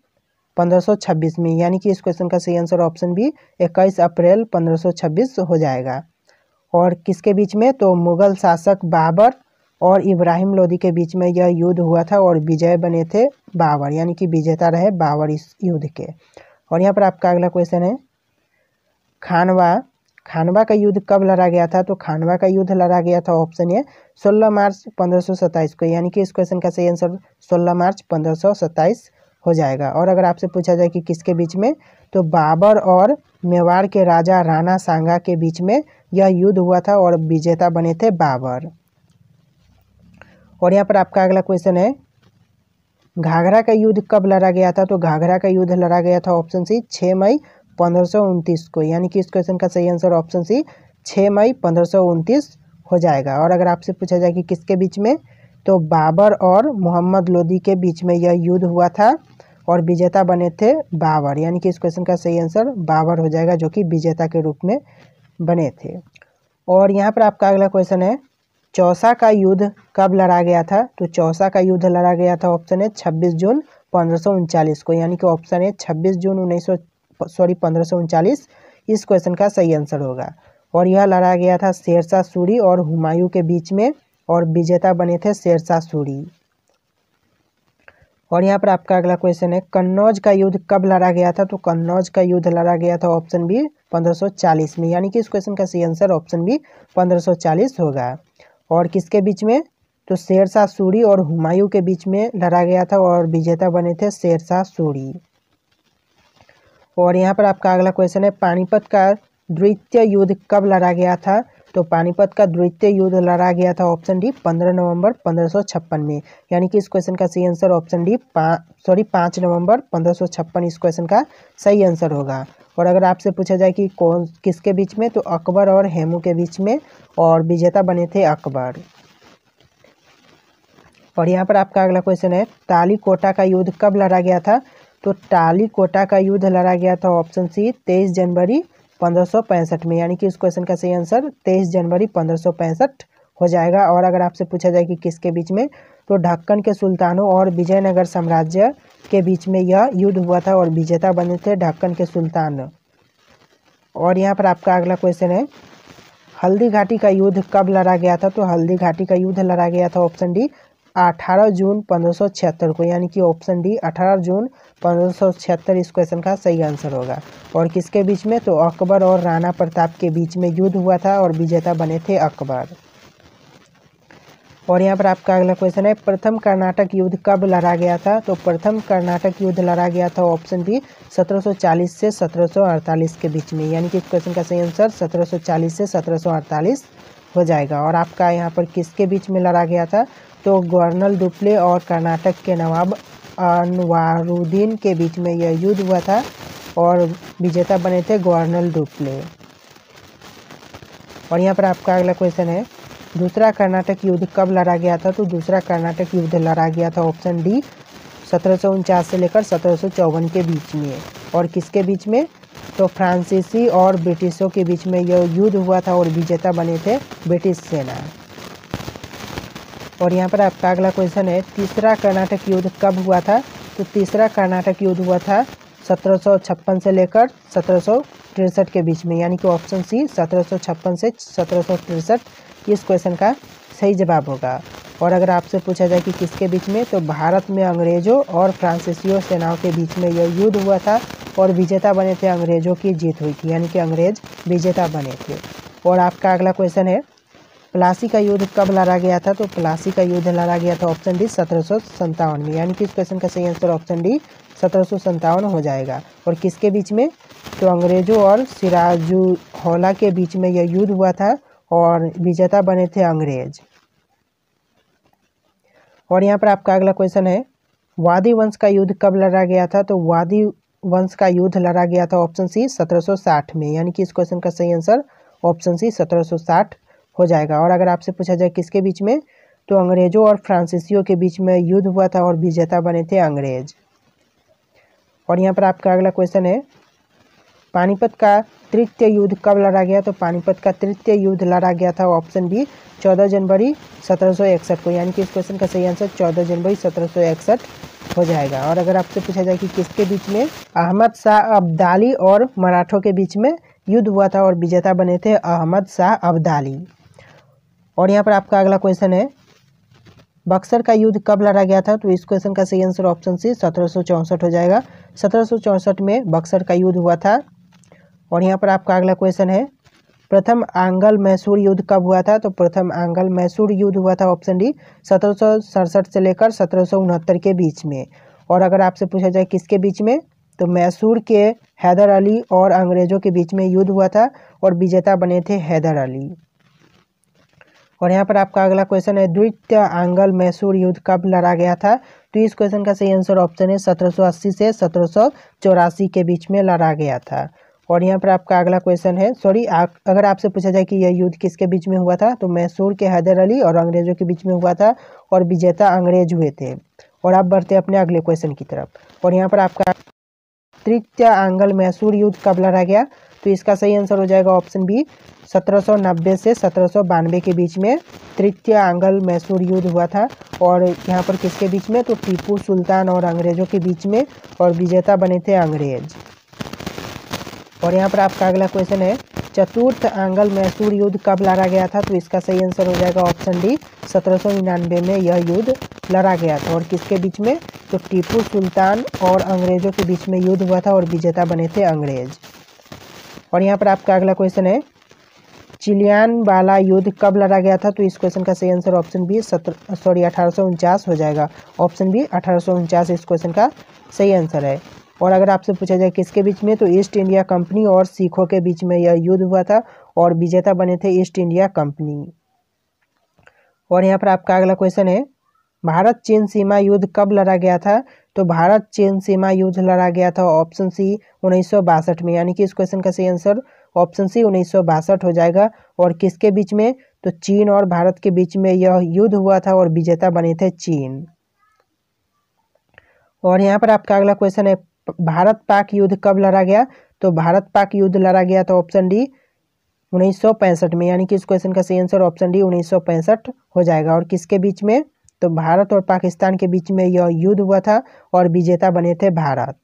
1526 में, यानी कि इस क्वेश्चन का सही आंसर ऑप्शन बी 21 अप्रैल 1526 हो जाएगा। और किसके बीच में? तो मुगल शासक बाबर और इब्राहिम लोदी के बीच में यह युद्ध हुआ था, और विजय बने थे बाबर, यानी कि विजेता रहे बाबर इस युद्ध के। और यहाँ पर आपका अगला क्वेश्चन है, खानवा का युद्ध कब लड़ा गया था? तो खानवा का युद्ध लड़ा गया था ऑप्शन ए 16 मार्च 1527 को, यानी कि इस क्वेश्चन का सही आंसर 16 मार्च 1527 हो जाएगा। और अगर आपसे पूछा जाए कि किसके बीच में, तो बाबर और मेवाड़ के राजा राणा सांगा के बीच में यह युद्ध हुआ था, और विजेता बने थे बाबर। और यहाँ पर आपका अगला क्वेश्चन है, घाघरा का युद्ध कब लड़ा गया था? तो घाघरा का युद्ध लड़ा गया था ऑप्शन सी 6 मई 1529 को, यानी कि इस क्वेश्चन का सही आंसर ऑप्शन सी 6 मई 1529 हो जाएगा। और अगर आपसे पूछा जाए कि किसके बीच में, तो बाबर और मोहम्मद लोदी के बीच में यह युद्ध हुआ था और विजेता बने थे बाबर, यानी कि इस क्वेश्चन का सही आंसर बाबर हो जाएगा, जो कि विजेता के रूप में बने थे। और यहाँ पर आपका अगला क्वेश्चन है, चौसा का युद्ध कब लड़ा गया था? तो चौसा का युद्ध लड़ा गया था, ऑप्शन है 26 जून 1539 को, यानी कि ऑप्शन है 26 जून 1539 इस क्वेश्चन का सही आंसर होगा। और यह लड़ा गया था शेरशाह सूरी और हुमायूं के बीच में और विजेता बने थे शेरशाह सूरी। और यहाँ पर आपका अगला क्वेश्चन है, कन्नौज का युद्ध कब लड़ा गया था? तो कन्नौज का युद्ध लड़ा गया था ऑप्शन बी 1540 में, यानी कि इस क्वेश्चन का सही आंसर ऑप्शन बी 1540 होगा। और किसके बीच में? तो शेरशाह सूरी और हुमायूं के बीच में लड़ा गया था और विजेता बने थे शेरशाह सूरी। और यहाँ पर आपका अगला क्वेश्चन है, पानीपत का द्वितीय युद्ध कब लड़ा गया था? तो पानीपत का द्वितीय युद्ध लड़ा गया था ऑप्शन डी 15 नवंबर 1556 में, यानी कि इस क्वेश्चन का सही आंसर ऑप्शन डी 5 नवंबर 1556 इस क्वेश्चन का सही आंसर होगा। और अगर आपसे पूछा जाए कि कौन किसके बीच में, तो अकबर और हेमू के बीच में और विजेता बने थे अकबर। और यहाँ पर आपका अगला क्वेश्चन है, तालीकोटा का युद्ध कब लड़ा गया था? तो तालीकोटा का युद्ध लड़ा गया था ऑप्शन सी 23 जनवरी 1565 में, यानी कि इस क्वेश्चन का सही आंसर 23 जनवरी 1565 हो जाएगा। और अगर आपसे पूछा जाए कि किसके बीच में, तो ढक्कन के सुल्तानों और विजयनगर साम्राज्य के बीच में यह युद्ध हुआ था और विजेता बने थे ढक्कन के सुल्तान। और यहाँ पर आपका अगला क्वेश्चन है, हल्दी घाटी का युद्ध कब लड़ा गया था? तो हल्दी घाटी का युद्ध लड़ा गया था ऑप्शन डी 18 जून 1576 को, यानी कि ऑप्शन डी 18 जून 1576 इस क्वेश्चन का सही आंसर होगा। और किसके बीच में? तो अकबर और राणा प्रताप के बीच में युद्ध हुआ था और विजेता बने थे अकबर। और यहाँ पर आपका अगला क्वेश्चन है, प्रथम कर्नाटक युद्ध कब लड़ा गया था? तो प्रथम कर्नाटक युद्ध लड़ा गया था ऑप्शन बी 1740 से 1748 के बीच में, यानी कि इस क्वेश्चन का सही आंसर 1740 से 1748 हो जाएगा। और आपका यहाँ पर किसके बीच में लड़ा गया था? तो गवर्नर डुप्ले और कर्नाटक के नवाब अनवारुद्दीन के बीच में यह युद्ध हुआ था और विजेता बने थे गवर्नर डुप्ले। और यहाँ पर आपका अगला क्वेश्चन है, दूसरा कर्नाटक युद्ध कब लड़ा गया था? तो दूसरा कर्नाटक युद्ध लड़ा गया था ऑप्शन डी 1749 से लेकर 1754 के बीच में। और किसके बीच में? तो फ्रांसीसी और ब्रिटिशों के बीच में यह युद्ध हुआ था और विजेता बने थे ब्रिटिश सेना। और यहाँ पर आपका अगला क्वेश्चन है, तीसरा कर्नाटक युद्ध कब हुआ था? तो तीसरा कर्नाटक युद्ध हुआ था 1756 से लेकर 1763 के बीच में, यानी कि ऑप्शन सी 1756 से 1763 इस क्वेश्चन का सही जवाब होगा। और अगर आपसे पूछा जाए कि किसके बीच में, तो भारत में अंग्रेजों और फ्रांसीसियों सेनाओं के बीच में यह युद्ध हुआ था और विजेता बने थे अंग्रेजों की जीत हुई थी, यानी कि अंग्रेज विजेता बने थे। और आपका अगला क्वेश्चन है, प्लासी का युद्ध कब लड़ा गया था? तो प्लासी का युद्ध लड़ा गया था ऑप्शन डी 1757 में, यानी कि इस क्वेश्चन का सही आंसर ऑप्शन डी 1757 हो जाएगा। और किसके बीच में? तो अंग्रेजों और सिराजुद्दौला के बीच में यह युद्ध हुआ था और विजेता बने थे अंग्रेज। और यहाँ पर आपका अगला क्वेश्चन है, वादी वंश का युद्ध कब लड़ा गया था? तो वादी वंश का युद्ध लड़ा गया था ऑप्शन सी 1760 में, यानी कि इस क्वेश्चन का सही आंसर ऑप्शन सी 1760 हो जाएगा। और अगर आपसे पूछा जाए किसके बीच में, तो अंग्रेजों और फ्रांसीसियों के बीच में युद्ध हुआ था और विजेता बने थे अंग्रेज। और यहाँ पर आपका अगला क्वेश्चन है, पानीपत का तृतीय युद्ध कब लड़ा गया? तो पानीपत का तृतीय युद्ध लड़ा गया था ऑप्शन बी 14 जनवरी 1761 को, यानी कि इस क्वेश्चन का सही आंसर 14 जनवरी 1761 हो जाएगा। और अगर आपसे पूछा जाए कि किसके बीच में, अहमद शाह अब्दाली और मराठों के बीच में युद्ध हुआ था और विजेता बने थे अहमद शाह अब्दाली। और यहाँ पर आपका अगला क्वेश्चन है, बक्सर का युद्ध कब लड़ा गया था? तो इस क्वेश्चन का सही आंसर ऑप्शन सी 1764 हो जाएगा। 1764 में बक्सर का युद्ध हुआ था। और यहाँ पर आपका अगला क्वेश्चन है, प्रथम आंग्ल मैसूर युद्ध कब हुआ था? तो प्रथम आंग्ल मैसूर युद्ध हुआ था ऑप्शन डी 1767 से लेकर 1769 के बीच में। और अगर आपसे पूछा जाए किसके बीच में, तो मैसूर के हैदर अली और अंग्रेजों के बीच में युद्ध हुआ था और विजेता बने थे हैदर अली। और यहाँ पर आपका अगला क्वेश्चन है, द्वितीय आंग्ल मैसूर युद्ध कब लड़ा गया था? तो इस क्वेश्चन का सही आंसर ऑप्शन है 1780 से 1784 के बीच में लड़ा गया था। और यहाँ पर आपका अगला क्वेश्चन है, अगर आपसे पूछा जाए कि यह युद्ध किसके बीच में हुआ था, तो मैसूर के हैदर अली और अंग्रेजों के बीच में हुआ था और विजेता अंग्रेज हुए थे। और आप बढ़ते अपने अगले क्वेश्चन की तरफ। और यहाँ पर आपका तृतीय आंग्ल मैसूर युद्ध कब लड़ा गया, तो इसका सही आंसर हो जाएगा ऑप्शन बी, 1790 से 1792 के बीच में तृतीय आंग्ल मैसूर युद्ध हुआ था। और यहाँ पर किसके बीच में, तो टीपू सुल्तान और अंग्रेजों के बीच में, और विजेता बने थे अंग्रेज। और यहाँ पर आपका अगला क्वेश्चन है, चतुर्थ आंग्ल मैसूर युद्ध कब लड़ा गया था, तो इसका सही आंसर हो जाएगा ऑप्शन डी, 1799 में यह युद्ध लड़ा गया था। और किसके बीच में, तो टीपू सुल्तान और अंग्रेजों के बीच में युद्ध हुआ था और विजेता बने थे अंग्रेज। और यहाँ पर आपका अगला क्वेश्चन है, चिलियान वाला युद्ध कब लड़ा गया था, तो इस क्वेश्चन का सही आंसर ऑप्शन बी 1849 हो जाएगा। ऑप्शन बी 1849 इस क्वेश्चन का सही आंसर है। और अगर आपसे पूछा जाए किसके बीच में, तो ईस्ट इंडिया कंपनी और सिखों के बीच में यह युद्ध हुआ था और विजेता बने थे ईस्ट इंडिया कंपनी। और यहाँ पर आपका अगला क्वेश्चन है, भारत चीन सीमा युद्ध कब लड़ा गया था, तो भारत चीन सीमा युद्ध लड़ा गया था ऑप्शन सी 1962 में, यानी कि इस क्वेश्चन का सही आंसर ऑप्शन सी 1962 हो जाएगा। और किसके बीच में, तो चीन और भारत के बीच में यह युद्ध हुआ था और विजेता बने थे चीन। और यहाँ पर आपका अगला क्वेश्चन है, भारत पाक युद्ध कब लड़ा गया, तो भारत पाक युद्ध लड़ा गया था ऑप्शन डी 1965 में, यानी कि इस क्वेश्चन का सही आंसर ऑप्शन डी 1965 हो जाएगा। और किसके बीच में, तो भारत और पाकिस्तान के बीच में यह युद्ध हुआ था और विजेता बने थे भारत।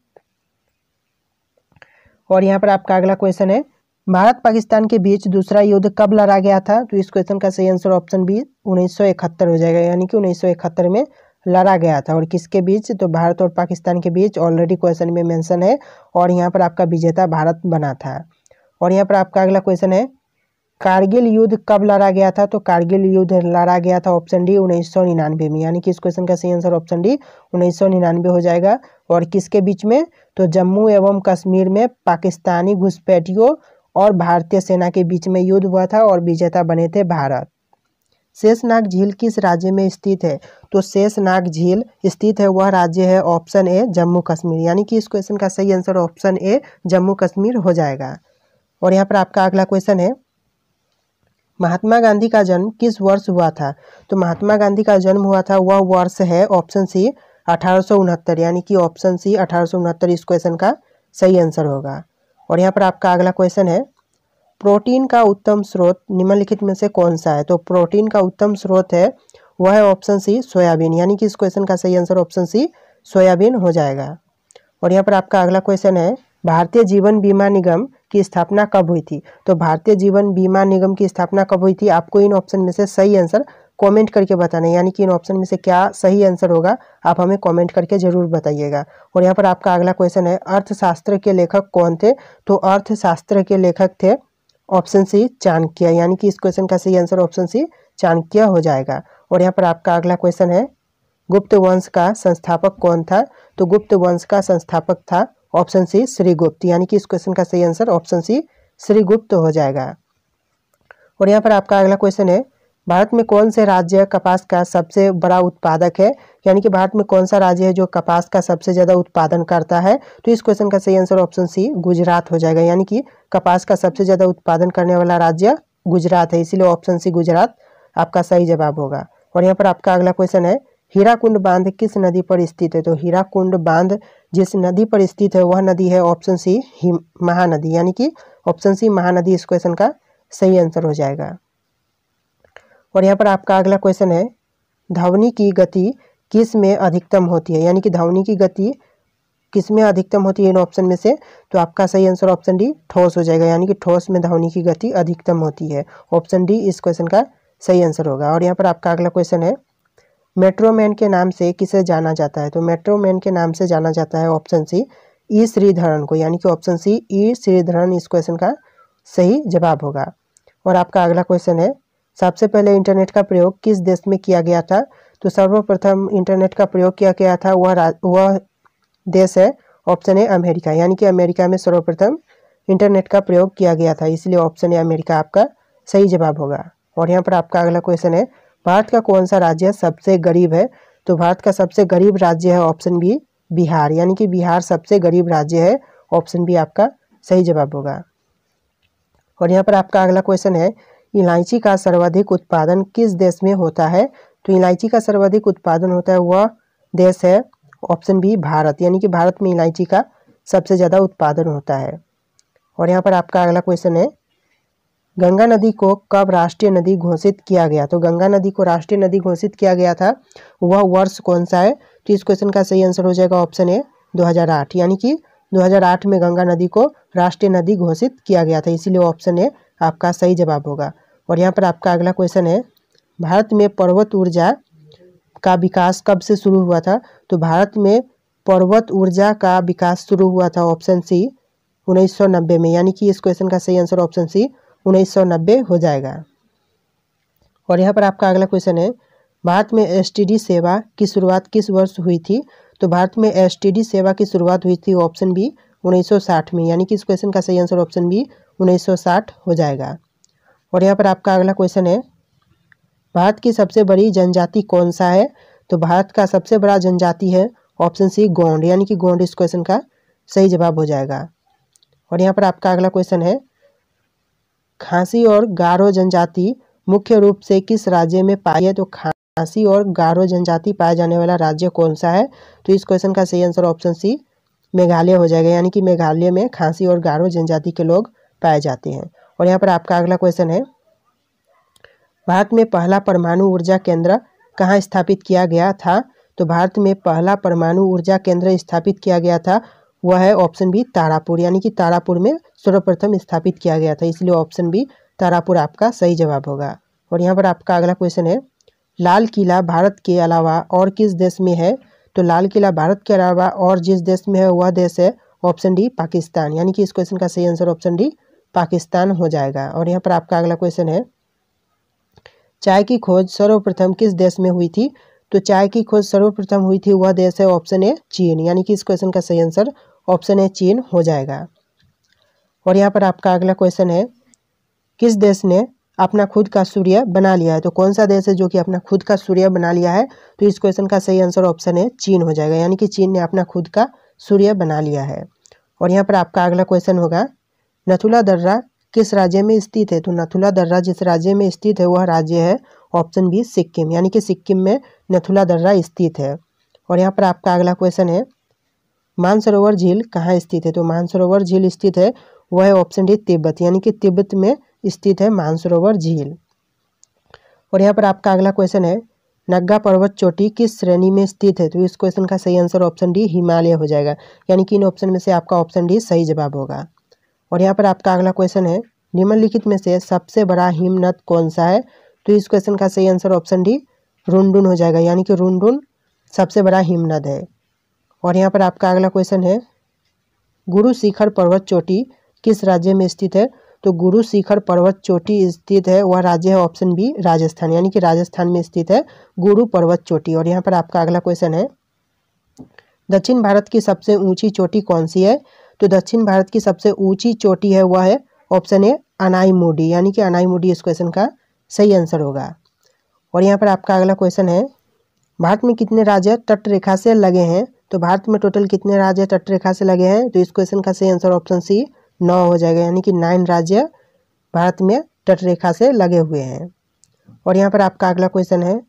और यहाँ पर आपका अगला क्वेश्चन है, भारत पाकिस्तान के बीच दूसरा युद्ध कब लड़ा गया था, तो इस क्वेश्चन का सही आंसर ऑप्शन बी 1971 हो जाएगा, यानी कि 1971 में लड़ा गया था। और किसके बीच, तो भारत और पाकिस्तान के बीच, ऑलरेडी क्वेश्चन में मेंशन है। और यहाँ पर आपका विजेता भारत बना था। और यहाँ पर आपका अगला क्वेश्चन है, कारगिल युद्ध कब लड़ा गया था, तो कारगिल युद्ध लड़ा गया था ऑप्शन डी 1999 में, यानी कि इस क्वेश्चन का सही आंसर ऑप्शन डी 1999 हो जाएगा। और किसके बीच में, तो जम्मू एवं कश्मीर में पाकिस्तानी घुसपैठियों और भारतीय सेना के बीच में युद्ध हुआ था और विजेता बने थे भारत। शेषनाग झील किस राज्य में स्थित है, तो शेषनाग झील स्थित है वह राज्य है ऑप्शन ए जम्मू कश्मीर, यानी कि इस क्वेश्चन का सही answer option A Jammu Kashmir हो जाएगा। और यहाँ पर आपका अगला क्वेश्चन है, महात्मा गांधी का जन्म किस वर्ष हुआ था, तो महात्मा गांधी का जन्म हुआ था वह वर्ष है ऑप्शन सी 1869, यानी कि ऑप्शन सी 1869 इस क्वेश्चन का सही आंसर होगा। और यहाँ पर आपका अगला क्वेश्चन है, प्रोटीन का उत्तम स्रोत निम्नलिखित में से कौन सा है, तो प्रोटीन का उत्तम स्रोत है वह है ऑप्शन सी सोयाबीन, यानी कि इस क्वेश्चन का सही आंसर ऑप्शन सी सोयाबीन हो जाएगा। और यहाँ पर आपका अगला क्वेश्चन है, भारतीय जीवन बीमा निगम की स्थापना कब हुई थी, तो भारतीय जीवन बीमा निगम की स्थापना कब हुई थी, आपको इन ऑप्शन में से सही आंसर कमेंट करके बताना है, यानी कि इन ऑप्शन में से क्या सही आंसर होगा आप हमें कमेंट करके जरूर बताइएगा। और यहाँ पर आपका अगला क्वेश्चन है, अर्थशास्त्र के लेखक कौन थे, तो अर्थशास्त्र के लेखक थे ऑप्शन सी चाणक्य, यानी कि इस क्वेश्चन का सही आंसर ऑप्शन सी चाणक्य हो जाएगा। और यहाँ पर आपका अगला क्वेश्चन है, गुप्त वंश का संस्थापक कौन था, तो गुप्त वंश का संस्थापक था ऑप्शन सी श्रीगुप्त, यानी कि इस क्वेश्चन का सही आंसर ऑप्शन सी श्रीगुप्त हो जाएगा। और यहाँ पर आपका अगला क्वेश्चन है, भारत में कौन से राज्य कपास का सबसे बड़ा उत्पादक है, यानी कि भारत में कौन सा राज्य है जो कपास का सबसे ज़्यादा उत्पादन करता है, तो इस क्वेश्चन का सही आंसर ऑप्शन सी गुजरात हो जाएगा, यानी कि कपास का सबसे ज़्यादा उत्पादन करने वाला राज्य गुजरात है, इसीलिए ऑप्शन सी गुजरात आपका सही जवाब होगा। और यहाँ पर आपका अगला क्वेश्चन है, हीराकुंड बांध किस नदी पर स्थित है, तो हीराकुंड बांध जिस नदी पर स्थित है वह नदी है ऑप्शन सी महानदी, यानी कि ऑप्शन सी महानदी इस क्वेश्चन का सही आंसर हो जाएगा। और यहाँ पर आपका अगला क्वेश्चन है, ध्वनि की गति किस में अधिकतम होती है, यानी कि ध्वनि की गति किस में अधिकतम होती है इन ऑप्शन में से, तो आपका सही आंसर ऑप्शन डी ठोस हो जाएगा, यानी कि ठोस में ध्वनि की गति अधिकतम होती है, ऑप्शन डी इस क्वेश्चन का सही आंसर होगा। और यहाँ पर आपका अगला क्वेश्चन है, मेट्रोमैन के नाम से किसे जाना जाता है, तो मेट्रोमैन के नाम से जाना जाता है ऑप्शन सी ई श्रीधरन को, यानी कि ऑप्शन सी ई श्रीधरन इस क्वेश्चन का सही जवाब होगा। और आपका अगला क्वेश्चन है, सबसे पहले इंटरनेट का प्रयोग किस देश में किया गया था, तो सर्वप्रथम इंटरनेट का प्रयोग किया गया था वह देश है ऑप्शन ए अमेरिका, यानी कि अमेरिका में सर्वप्रथम इंटरनेट का प्रयोग किया गया था, इसलिए ऑप्शन ए अमेरिका आपका सही जवाब होगा। और यहाँ पर आपका अगला क्वेश्चन है, भारत का कौन सा राज्य सबसे गरीब है, तो भारत का सबसे गरीब राज्य है ऑप्शन बी बिहार, यानी कि बिहार सबसे गरीब राज्य है, ऑप्शन बी आपका सही जवाब होगा। और यहाँ पर आपका अगला क्वेश्चन है, इलायची का सर्वाधिक उत्पादन किस देश में होता है? तो इलायची का सर्वाधिक उत्पादन होता है वह देश है ऑप्शन बी भारत, यानी कि भारत में इलायची का सबसे ज़्यादा उत्पादन होता है। और यहाँ पर आपका अगला क्वेश्चन है, गंगा नदी को कब राष्ट्रीय नदी घोषित किया गया? तो गंगा नदी को राष्ट्रीय नदी घोषित किया गया था, वह वर्ष कौन सा है? तो इस क्वेश्चन का सही आंसर हो जाएगा ऑप्शन ए 2008, यानी कि 2008 में गंगा नदी को राष्ट्रीय नदी घोषित किया गया था, इसीलिए ऑप्शन ए आपका सही जवाब होगा। और यहाँ पर आपका अगला क्वेश्चन है, भारत में पर्वत ऊर्जा का विकास कब से शुरू हुआ था? तो भारत में पर्वत ऊर्जा का विकास शुरू हुआ था ऑप्शन सी 1990 में, यानी कि इस क्वेश्चन का सही आंसर ऑप्शन सी 1990 हो जाएगा। और यहाँ पर आपका अगला क्वेश्चन है, भारत में एसटीडी सेवा की शुरुआत किस वर्ष हुई थी? तो भारत में एसटीडी सेवा की शुरुआत हुई थी ऑप्शन बी 1960 में, यानी कि इस क्वेश्चन का सही आंसर ऑप्शन बी 1960 हो जाएगा। और यहाँ पर आपका अगला क्वेश्चन है, भारत की सबसे बड़ी जनजाति कौन सा है? तो भारत का सबसे बड़ा जनजाति है ऑप्शन सी गोंड, यानी कि गोंड इस क्वेश्चन का सही जवाब हो जाएगा। और यहाँ पर आपका अगला क्वेश्चन है, खासी और गारो जनजाति मुख्य रूप से किस राज्य में पाई है? तो खासी और गारो जनजाति पाए जाने वाला राज्य कौन सा है? तो इस क्वेश्चन का सही आंसर ऑप्शन सी मेघालय हो जाएगा, यानी कि मेघालय में खासी और गारो जनजाति के लोग पाए जाते हैं। और यहाँ पर आपका अगला क्वेश्चन है, भारत में पहला परमाणु ऊर्जा केंद्र कहाँ स्थापित किया गया था? तो भारत में पहला परमाणु ऊर्जा केंद्र स्थापित किया गया था वह है ऑप्शन बी तारापुर, यानी कि तारापुर में सर्वप्रथम स्थापित किया गया था, इसलिए ऑप्शन बी तारापुर आपका सही जवाब होगा। और यहाँ पर आपका अगला क्वेश्चन है, लाल किला भारत के अलावा और किस देश में है? तो लाल किला भारत के अलावा और जिस देश में है वह देश है ऑप्शन डी पाकिस्तान, यानी कि इस क्वेश्चन का सही आंसर ऑप्शन डी पाकिस्तान हो जाएगा। और यहाँ पर आपका अगला क्वेश्चन है, चाय की खोज सर्वप्रथम किस देश में हुई थी? तो चाय की खोज सर्वप्रथम हुई थी वह देश है ऑप्शन ए चीन, यानी कि इस क्वेश्चन का सही आंसर ऑप्शन ए चीन हो जाएगा। और यहाँ पर आपका अगला क्वेश्चन है, किस देश ने अपना खुद का सूर्य बना लिया है? तो कौन सा देश है जो कि अपना खुद का सूर्य बना लिया है? तो इस क्वेश्चन का सही आंसर ऑप्शन ए चीन हो जाएगा, यानी कि चीन ने अपना खुद का सूर्य बना लिया है। और यहाँ पर आपका अगला क्वेश्चन होगा, नथुला दर्रा किस राज्य में स्थित है? तो नथुला दर्रा जिस राज्य में स्थित है वह राज्य है ऑप्शन बी सिक्किम, यानी कि सिक्किम में नथुला दर्रा स्थित है। और यहाँ पर आपका अगला क्वेश्चन है, मानसरोवर झील कहाँ स्थित है? तो मानसरोवर झील स्थित है वह है ऑप्शन डी तिब्बत, यानी कि तिब्बत में स्थित है मानसरोवर झील। और यहाँ पर आपका अगला क्वेश्चन है, नग्गा पर्वत चोटी किस श्रेणी में स्थित है? तो इस क्वेश्चन का सही आंसर ऑप्शन डी हिमालय हो जाएगा, यानी कि इन ऑप्शन में से आपका ऑप्शन डी सही जवाब होगा। और यहाँ पर आपका अगला क्वेश्चन है, निम्नलिखित में से सबसे बड़ा हिमनद कौन सा है? तो इस क्वेश्चन का सही आंसर ऑप्शन डी रुनडुन हो जाएगा, यानी कि रुनडुन सबसे बड़ा हिमनद है। और यहाँ पर आपका अगला क्वेश्चन है, गुरु शिखर पर्वत चोटी किस राज्य में स्थित है? तो गुरु शिखर पर्वत चोटी स्थित है वह राज्य है ऑप्शन बी राजस्थान, यानी कि राजस्थान में स्थित है गुरु पर्वत चोटी। और यहाँ पर आपका अगला क्वेश्चन है, दक्षिण भारत की सबसे ऊंची चोटी कौन सी है? तो दक्षिण भारत की सबसे ऊंची चोटी है वह है ऑप्शन ए अनाईमुडी, यानी कि अनाईमुडी इस क्वेश्चन का सही आंसर होगा। और यहाँ पर आपका अगला क्वेश्चन है, भारत में कितने राज्य तट रेखा से लगे हैं? तो भारत में टोटल कितने राज्य तट रेखा से लगे हैं? तो इस क्वेश्चन का सही आंसर ऑप्शन सी 9 हो जाएगा, यानी कि 9 राज्य भारत में तट रेखा से लगे हुए हैं। और यहाँ पर आपका अगला क्वेश्चन है,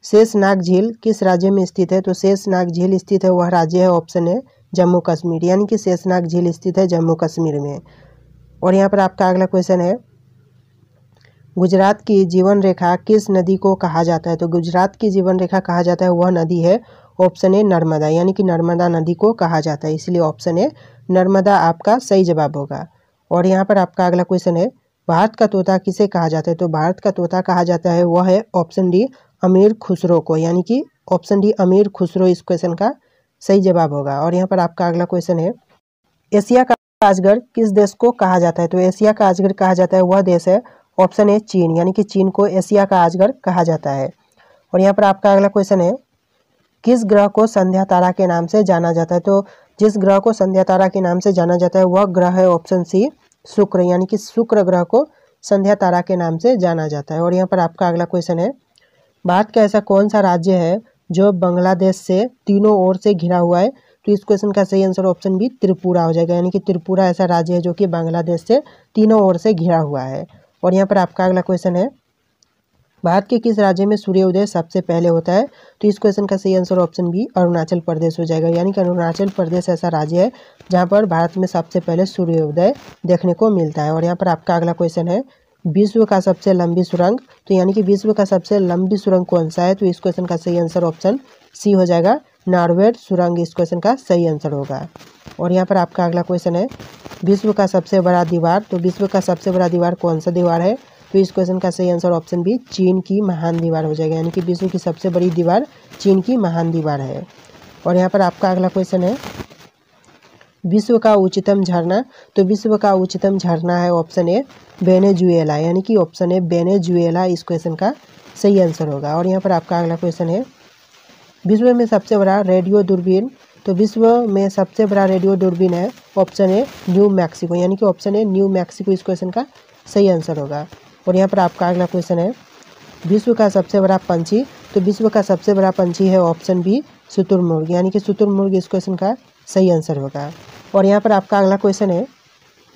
शेषनाग झील किस राज्य में स्थित है? तो शेषनाग झील स्थित है वह राज्य है ऑप्शन है जम्मू कश्मीर, यानी कि शेषनाग झील स्थित है जम्मू कश्मीर में। और यहाँ पर आपका अगला क्वेश्चन है, गुजरात की जीवन रेखा किस नदी को कहा जाता है? तो गुजरात की जीवन रेखा कहा जाता है वह नदी है ऑप्शन ए नर्मदा, यानी कि नर्मदा नदी को कहा जाता है, इसलिए ऑप्शन ए नर्मदा आपका सही जवाब होगा। और यहाँ पर आपका अगला क्वेश्चन है, भारत का तोता किसे कहा जाता है? तो भारत का तोता कहा जाता है वह है ऑप्शन डी अमीर खुसरो को, यानी कि ऑप्शन डी अमीर खुसरो इस क्वेश्चन का सही जवाब होगा। और यहाँ पर आपका अगला क्वेश्चन है, एशिया का अजगर किस देश को कहा जाता है? तो एशिया का अजगर कहा जाता है वह देश है ऑप्शन ए चीन, यानी कि चीन को एशिया का अजगर कहा जाता है। और यहाँ पर आपका अगला क्वेश्चन है, किस ग्रह को संध्या तारा के नाम से जाना जाता है? तो जिस ग्रह को संध्या तारा के नाम से जाना जाता है वह ग्रह है ऑप्शन सी शुक्र, यानी कि शुक्र ग्रह को संध्या तारा के नाम से जाना जाता है। और यहाँ पर आपका अगला क्वेश्चन है, भारत का ऐसा कौन सा राज्य है जो बांग्लादेश से तीनों ओर से घिरा हुआ है? तो इस क्वेश्चन का सही आंसर ऑप्शन बी त्रिपुरा हो जाएगा, यानी कि त्रिपुरा ऐसा राज्य है जो कि बांग्लादेश से तीनों ओर से घिरा हुआ है। और यहाँ पर आपका अगला क्वेश्चन है, भारत के किस राज्य में सूर्योदय सबसे पहले होता है? तो इस क्वेश्चन का सही answer option B Arunachal Pradesh हो जाएगा, यानी कि अरुणाचल प्रदेश ऐसा राज्य है जहाँ पर भारत में सबसे पहले सूर्योदय देखने को मिलता है। और यहाँ पर आपका अगला क्वेश्चन है, विश्व का सबसे लंबी सुरंग, तो यानी कि विश्व का सबसे लंबी सुरंग कौन सा है? तो इस क्वेश्चन का सही आंसर ऑप्शन सी हो जाएगा, नॉर्वे सुरंग इस क्वेश्चन का सही आंसर होगा। और यहाँ पर आपका अगला क्वेश्चन है, विश्व का सबसे बड़ा दीवार, तो विश्व का सबसे बड़ा दीवार कौन सा दीवार है? तो इस क्वेश्चन का सही आंसर ऑप्शन बी चीन की महान दीवार हो जाएगा, यानी कि विश्व की सबसे बड़ी दीवार चीन की महान दीवार है। और यहाँ पर आपका अगला क्वेश्चन है, विश्व का उच्चतम झरना, तो विश्व का उच्चतम झरना है ऑप्शन ए वेनेजुएला, यानी कि ऑप्शन ए वेनेजुएला इस क्वेश्चन का सही आंसर होगा। और यहाँ पर आपका अगला क्वेश्चन है, विश्व में सबसे बड़ा रेडियो दूरबीन, तो विश्व में सबसे बड़ा रेडियो दूरबीन है ऑप्शन ए न्यू मैक्सिको, यानी कि ऑप्शन ए न्यू मैक्सिको इस क्वेश्चन का सही आंसर होगा। और यहाँ पर आपका अगला क्वेश्चन है, विश्व का सबसे बड़ा पंछी, तो विश्व का सबसे बड़ा पंछी है ऑप्शन बी शुतुरमुर्ग, यानी कि शुतुरमुर्ग इस क्वेश्चन का सही आंसर होगा। और यहाँ पर आपका अगला क्वेश्चन है,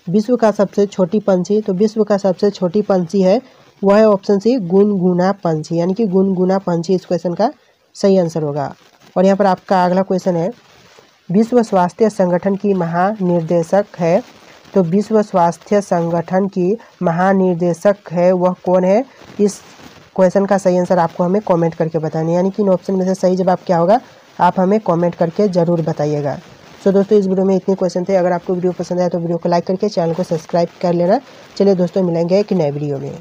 विश्व का सबसे छोटी पंछी, तो विश्व का सबसे छोटी पंछी है वह है ऑप्शन सी गुनगुना पंछी, यानी कि गुनगुना पंछी इस क्वेश्चन का सही आंसर होगा। और यहाँ पर आपका अगला क्वेश्चन है, विश्व स्वास्थ्य संगठन की महानिर्देशक है, तो विश्व स्वास्थ्य संगठन की महानिर्देशक है वह कौन है? इस क्वेश्चन का सही आंसर आपको हमें कमेंट करके बताना है, यानी कि इन ऑप्शन में से सही जवाब क्या होगा आप हमें कमेंट करके ज़रूर बताइएगा। सो दोस्तों इस वीडियो में इतने क्वेश्चन थे। अगर आपको वीडियो पसंद आया तो वीडियो को लाइक करके चैनल को सब्सक्राइब कर लेना। चलिए दोस्तों मिलेंगे एक नए वीडियो में।